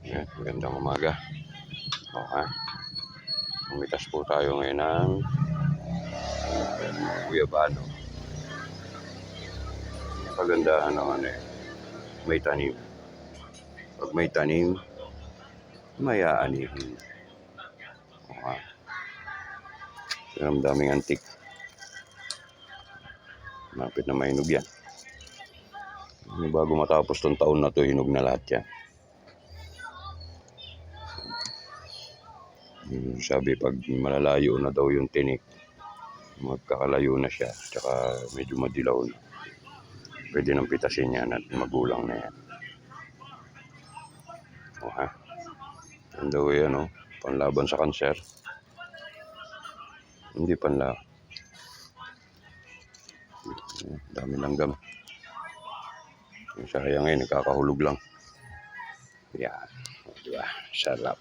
Ayan, magandang umaga. Okay. Umitas po tayo ngayon ng guyabano. Kagandahan ng may tanim. Pag may tanim, may aanihin. Okay. Ang daming antik. Malapit na mahinog yan. Bago matapos tong taon na to, hinog na lahat yan. Sabi pag malalayo na daw yung tinik, magkakalayo na siya, tsaka medyo madilaw na, pwede nang pitasin yan at magulang na yan. Okay. Yan daw yan, panlaban sa kanser. Hindi panla. Dami langgam. Sayang ngayon, nakakahulog lang. Yan. Diba? Sarap.